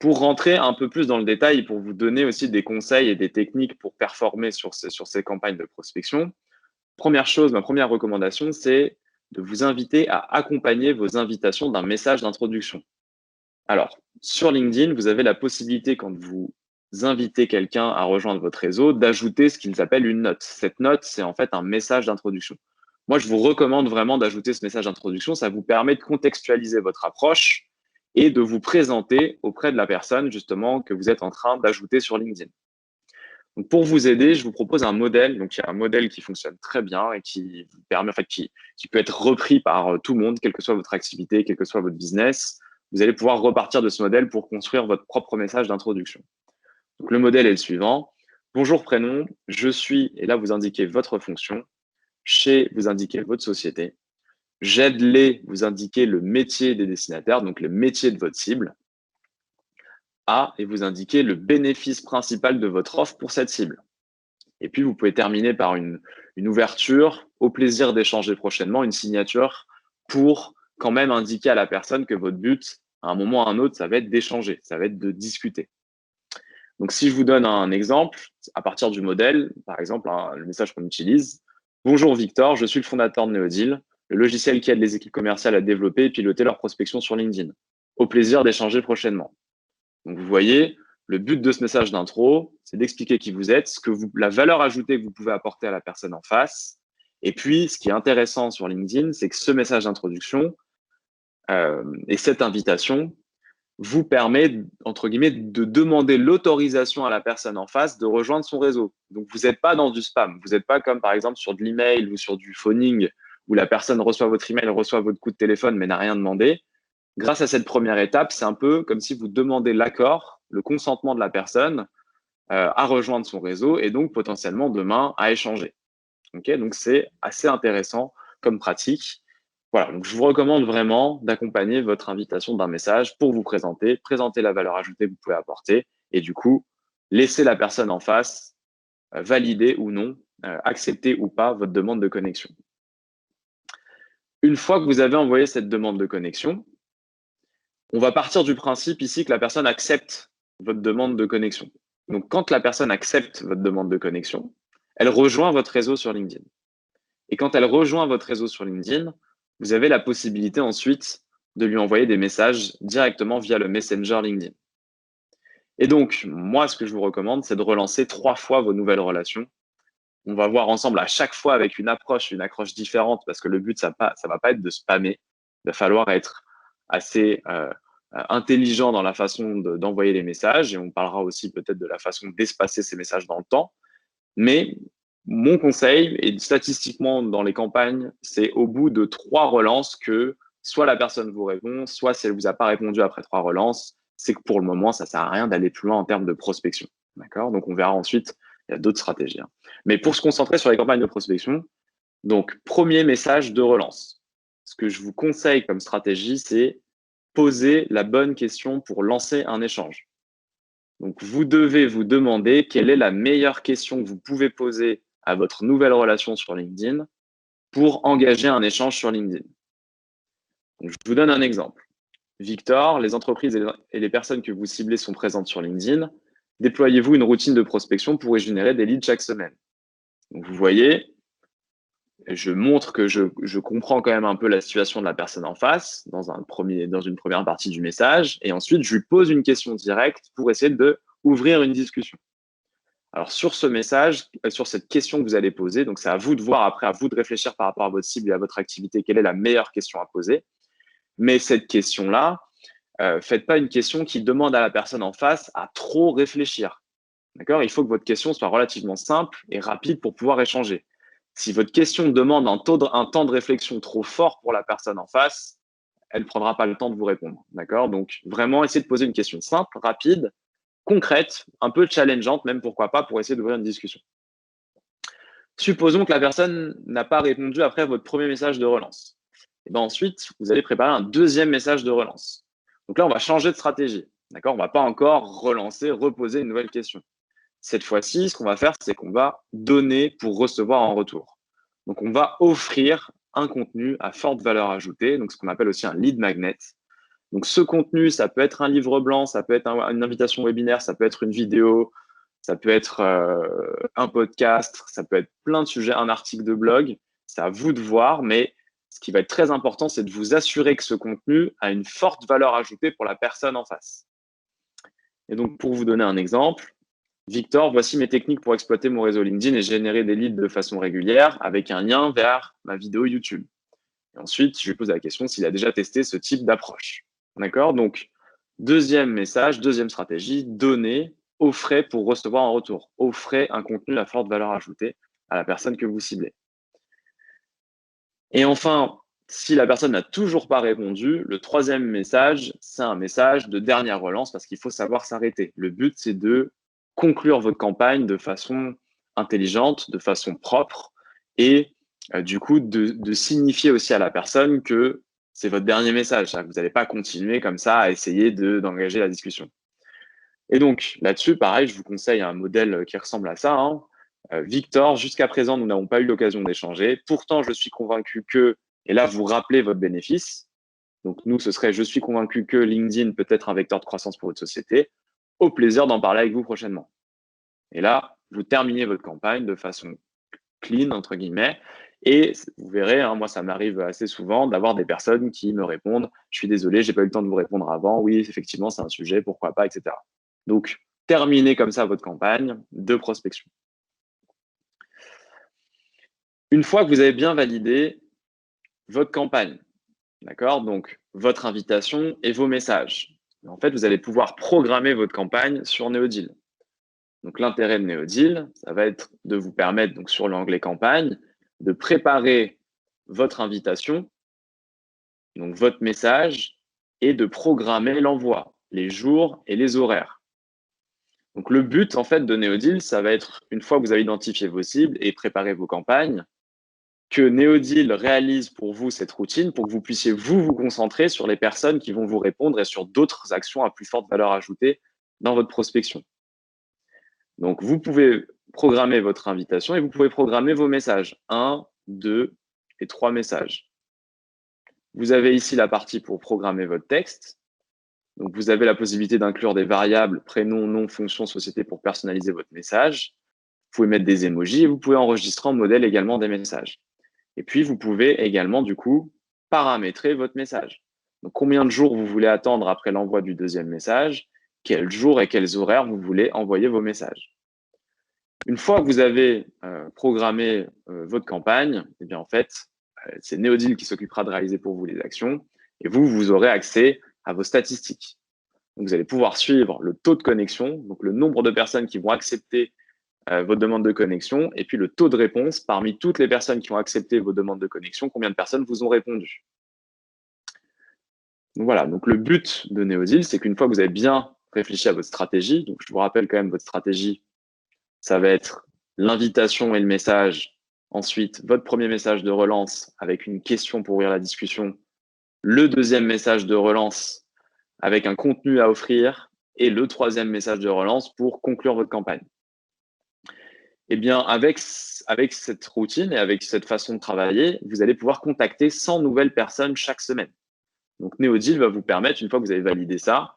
Pour rentrer un peu plus dans le détail, pour vous donner aussi des conseils et des techniques pour performer sur ces campagnes de prospection, première chose, ma première recommandation, c'est de vous inviter à accompagner vos invitations d'un message d'introduction. Alors, sur LinkedIn, vous avez la possibilité, quand vous invitez quelqu'un à rejoindre votre réseau, d'ajouter ce qu'ils appellent une note. Cette note, c'est en fait un message d'introduction. Moi, je vous recommande vraiment d'ajouter ce message d'introduction. Ça vous permet de contextualiser votre approche et de vous présenter auprès de la personne, justement, que vous êtes en train d'ajouter sur LinkedIn. Donc, pour vous aider, je vous propose un modèle. Donc, il y a un modèle qui fonctionne très bien et qui vous permet, en fait, qui peut être repris par tout le monde, quelle que soit votre activité, quel que soit votre business. Vous allez pouvoir repartir de ce modèle pour construire votre propre message d'introduction. Donc, le modèle est le suivant. Bonjour, prénom, je suis, et là, vous indiquez votre fonction. Chez, vous indiquez votre société. J'aide les, vous indiquez le métier des destinataires, donc le métier de votre cible. A, et vous indiquez le bénéfice principal de votre offre pour cette cible. Et puis, vous pouvez terminer par une ouverture, au plaisir d'échanger prochainement, une signature pour quand même indiquer à la personne que votre but, à un moment ou à un autre, ça va être d'échanger, ça va être de discuter. Donc, si je vous donne un exemple, à partir du modèle, par exemple, le message qu'on utilise, « Bonjour Victor, je suis le fondateur de Neodeal, le logiciel qui aide les équipes commerciales à développer et piloter leur prospection sur LinkedIn. Au plaisir d'échanger prochainement. » Donc, vous voyez, le but de ce message d'intro, c'est d'expliquer qui vous êtes, la valeur ajoutée que vous pouvez apporter à la personne en face. Et puis, ce qui est intéressant sur LinkedIn, c'est que ce message d'introduction et cette invitation vous permet, entre guillemets, de demander l'autorisation à la personne en face de rejoindre son réseau. Donc, vous n'êtes pas dans du spam. Vous n'êtes pas comme, par exemple, sur de l'email ou sur du phoning où la personne reçoit votre email, reçoit votre coup de téléphone, mais n'a rien demandé. Grâce à cette première étape, c'est un peu comme si vous demandez l'accord, le consentement de la personne à rejoindre son réseau et donc potentiellement demain à échanger. Okay, donc, c'est assez intéressant comme pratique. Voilà, donc je vous recommande vraiment d'accompagner votre invitation d'un message pour vous présenter la valeur ajoutée que vous pouvez apporter et du coup, laisser la personne en face valider ou non, accepter ou pas votre demande de connexion. Une fois que vous avez envoyé cette demande de connexion, on va partir du principe ici que la personne accepte votre demande de connexion. Donc, quand la personne accepte votre demande de connexion, elle rejoint votre réseau sur LinkedIn. Et quand elle rejoint votre réseau sur LinkedIn, vous avez la possibilité ensuite de lui envoyer des messages directement via le Messenger LinkedIn. Et donc, moi, ce que je vous recommande, c'est de relancer 3 fois vos nouvelles relations. On va voir ensemble à chaque fois avec une accroche différente parce que le but, ça va pas être de spammer. Il va falloir être assez intelligent dans la façon d'envoyer les messages et on parlera aussi peut-être de la façon d'espacer ces messages dans le temps. Mais mon conseil, et statistiquement dans les campagnes, c'est au bout de 3 relances que soit la personne vous répond, soit si elle ne vous a pas répondu après 3 relances, c'est que pour le moment, ça ne sert à rien d'aller plus loin en termes de prospection. D'accord? Donc, on verra ensuite, il y a d'autres stratégies. Mais pour se concentrer sur les campagnes de prospection, donc, premier message de relance. Ce que je vous conseille comme stratégie, c'est poser la bonne question pour lancer un échange. Donc, vous devez vous demander quelle est la meilleure question que vous pouvez poser à votre nouvelle relation sur LinkedIn pour engager un échange sur LinkedIn. Donc, je vous donne un exemple. Victor, les entreprises et les personnes que vous ciblez sont présentes sur LinkedIn. Déployez-vous une routine de prospection pour y générer des leads chaque semaine. Donc, vous voyez, je montre que je comprends quand même un peu la situation de la personne en face dans une première partie du message. Et ensuite, je lui pose une question directe pour essayer d'ouvrir une discussion. Alors, sur ce message, sur cette question que vous allez poser, donc c'est à vous de voir après, à vous de réfléchir par rapport à votre cible et à votre activité, quelle est la meilleure question à poser. Mais cette question-là, faites pas une question qui demande à la personne en face à trop réfléchir. D'accord? Il faut que votre question soit relativement simple et rapide pour pouvoir échanger. Si votre question demande un temps de réflexion trop fort pour la personne en face, elle ne prendra pas le temps de vous répondre. D'accord? Donc, vraiment, essayez de poser une question simple, rapide, concrète, un peu challengeante, même pourquoi pas, pour essayer d'ouvrir une discussion. Supposons que la personne n'a pas répondu après votre premier message de relance. Et bien ensuite, vous allez préparer un deuxième message de relance. Donc là, on va changer de stratégie. D'accord? On ne va pas encore relancer, reposer une nouvelle question. Cette fois-ci, ce qu'on va faire, c'est qu'on va donner pour recevoir en retour. Donc, on va offrir un contenu à forte valeur ajoutée, donc ce qu'on appelle aussi un lead magnet. Donc, ce contenu, ça peut être un livre blanc, ça peut être une invitation webinaire, ça peut être une vidéo, ça peut être un podcast, ça peut être plein de sujets, un article de blog. C'est à vous de voir, mais ce qui va être très important, c'est de vous assurer que ce contenu a une forte valeur ajoutée pour la personne en face. Et donc, pour vous donner un exemple, Victor, voici mes techniques pour exploiter mon réseau LinkedIn et générer des leads de façon régulière avec un lien vers ma vidéo YouTube. Et ensuite, je lui pose la question s'il a déjà testé ce type d'approche. D'accord? Donc, deuxième message, deuxième stratégie, donner, offrez pour recevoir un retour. Offrez un contenu à forte valeur ajoutée à la personne que vous ciblez. Et enfin, si la personne n'a toujours pas répondu, le troisième message, c'est un message de dernière relance parce qu'il faut savoir s'arrêter. Le but, c'est de conclure votre campagne de façon intelligente, de façon propre et du coup, de signifier aussi à la personne que c'est votre dernier message. Vous n'allez pas continuer comme ça à essayer d'engager la discussion. Et donc, là-dessus, pareil, je vous conseille un modèle qui ressemble à ça. Victor, jusqu'à présent, nous n'avons pas eu l'occasion d'échanger. Pourtant, je suis convaincu que, et là, vous rappelez votre bénéfice. Donc, nous, ce serait, je suis convaincu que LinkedIn peut être un vecteur de croissance pour votre société. Au plaisir d'en parler avec vous prochainement. Et là, vous terminez votre campagne de façon clean, entre guillemets. Et vous verrez, moi, ça m'arrive assez souvent d'avoir des personnes qui me répondent « Je suis désolé, j'ai pas eu le temps de vous répondre avant. Oui, effectivement, c'est un sujet, pourquoi pas, etc. » Donc, terminez comme ça votre campagne de prospection. Une fois que vous avez bien validé votre campagne, d'accord, donc votre invitation et vos messages, en fait, vous allez pouvoir programmer votre campagne sur Neodeal. Donc, l'intérêt de Neodeal, ça va être de vous permettre, donc sur l'onglet campagne, de préparer votre invitation, donc votre message, et de programmer l'envoi, les jours et les horaires. Donc, le but, en fait, de Neodeal, ça va être, une fois que vous avez identifié vos cibles et préparé vos campagnes, que Neodeal réalise pour vous cette routine pour que vous puissiez vous concentrer sur les personnes qui vont vous répondre et sur d'autres actions à plus forte valeur ajoutée dans votre prospection. Donc, vous pouvez programmer votre invitation et vous pouvez programmer vos messages. 1, 2 et 3 messages. Vous avez ici la partie pour programmer votre texte. Donc, vous avez la possibilité d'inclure des variables, prénom, nom, fonction, société pour personnaliser votre message. Vous pouvez mettre des emojis et vous pouvez enregistrer en modèle également des messages. Et puis, vous pouvez également, du coup, paramétrer votre message. Donc, combien de jours vous voulez attendre après l'envoi du deuxième message, quels jours et quels horaires vous voulez envoyer vos messages. Une fois que vous avez programmé votre campagne, eh bien, en fait, c'est Neodeal qui s'occupera de réaliser pour vous les actions et vous aurez accès à vos statistiques. Donc, vous allez pouvoir suivre le taux de connexion, donc le nombre de personnes qui vont accepter votre demande de connexion et puis le taux de réponse parmi toutes les personnes qui ont accepté vos demandes de connexion, combien de personnes vous ont répondu. Donc voilà, donc le but de Neodeal, c'est qu'une fois que vous avez bien réfléchi à votre stratégie, donc je vous rappelle quand même votre stratégie, ça va être l'invitation et le message, ensuite votre premier message de relance avec une question pour ouvrir la discussion, le deuxième message de relance avec un contenu à offrir et le troisième message de relance pour conclure votre campagne. Eh bien, avec cette routine et avec cette façon de travailler, vous allez pouvoir contacter 100 nouvelles personnes chaque semaine. Donc, Neodeal va vous permettre, une fois que vous avez validé ça,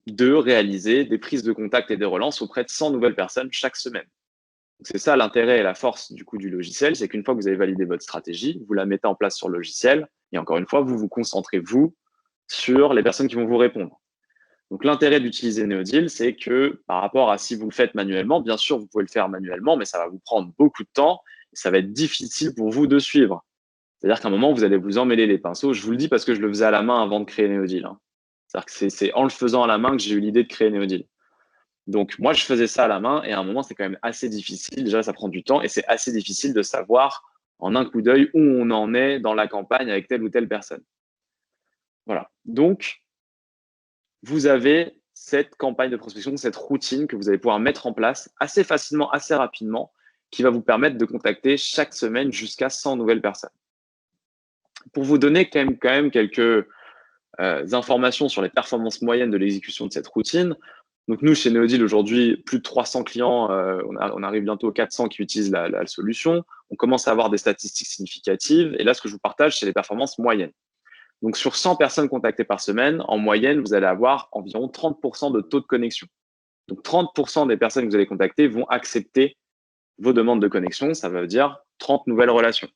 de réaliser des prises de contact et des relances auprès de 100 nouvelles personnes chaque semaine. C'est ça l'intérêt et la force du coup du logiciel, c'est qu'une fois que vous avez validé votre stratégie, vous la mettez en place sur le logiciel et encore une fois, vous vous concentrez, vous, sur les personnes qui vont vous répondre. Donc, l'intérêt d'utiliser Neodeal, c'est que par rapport à si vous le faites manuellement, bien sûr, vous pouvez le faire manuellement, mais ça va vous prendre beaucoup de temps et ça va être difficile pour vous de suivre. C'est-à-dire qu'à un moment, vous allez vous emmêler les pinceaux. Je vous le dis parce que je le faisais à la main avant de créer Neodeal. C'est-à-dire que c'est en le faisant à la main que j'ai eu l'idée de créer Neodeal. Donc, moi, je faisais ça à la main et à un moment, c'est quand même assez difficile. Déjà, ça prend du temps et c'est assez difficile de savoir en un coup d'œil où on en est dans la campagne avec telle ou telle personne. Voilà. Donc, vous avez cette campagne de prospection, cette routine que vous allez pouvoir mettre en place assez facilement, assez rapidement, qui va vous permettre de contacter chaque semaine jusqu'à 100 nouvelles personnes. Pour vous donner quand même quelques informations sur les performances moyennes de l'exécution de cette routine, donc nous, chez Neodeal, aujourd'hui, plus de 300 clients, on arrive bientôt aux 400 qui utilisent la solution. On commence à avoir des statistiques significatives. Et là, ce que je vous partage, c'est les performances moyennes. Donc, sur 100 personnes contactées par semaine, en moyenne, vous allez avoir environ 30% de taux de connexion. Donc, 30% des personnes que vous allez contacter vont accepter vos demandes de connexion. Ça veut dire 30 nouvelles relations.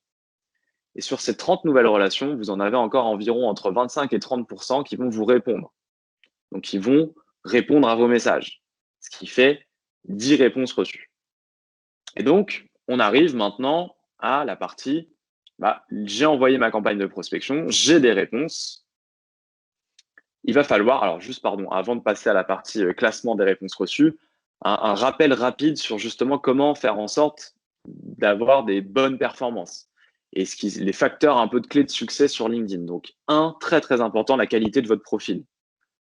Et sur ces 30 nouvelles relations, vous en avez encore environ entre 25 et 30% qui vont vous répondre. Donc, ils vont répondre à vos messages, ce qui fait 10 réponses reçues. Et donc, on arrive maintenant à la partie, j'ai envoyé ma campagne de prospection, j'ai des réponses. Il va falloir, alors juste, pardon, avant de passer à la partie classement des réponses reçues, un rappel rapide sur justement comment faire en sorte d'avoir des bonnes performances et les facteurs un peu de clés de succès sur LinkedIn. Donc, très, très important, la qualité de votre profil.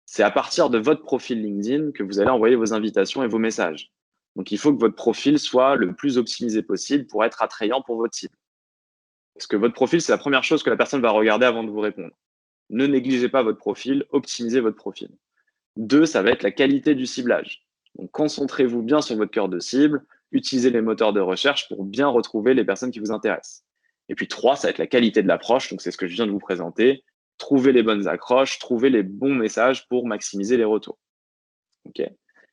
C'est à partir de votre profil LinkedIn que vous allez envoyer vos invitations et vos messages. Donc, il faut que votre profil soit le plus optimisé possible pour être attrayant pour votre cible. Parce que votre profil, c'est la première chose que la personne va regarder avant de vous répondre. Ne négligez pas votre profil, optimisez votre profil. 2, ça va être la qualité du ciblage. Donc, concentrez-vous bien sur votre cœur de cible, utilisez les moteurs de recherche pour bien retrouver les personnes qui vous intéressent. Et puis 3, ça va être la qualité de l'approche. Donc, c'est ce que je viens de vous présenter. Trouvez les bonnes accroches, trouvez les bons messages pour maximiser les retours. Okay.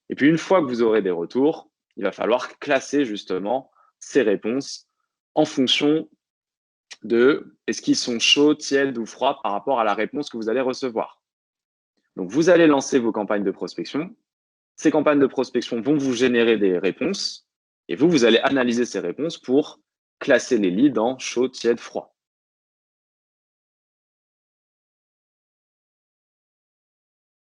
Et puis, une fois que vous aurez des retours, il va falloir classer justement ces réponses en fonction de est-ce qu'ils sont chauds, tièdes ou froids par rapport à la réponse que vous allez recevoir. Donc, vous allez lancer vos campagnes de prospection. Ces campagnes de prospection vont vous générer des réponses et vous allez analyser ces réponses pour classer les leads en chaud, tiède, froid.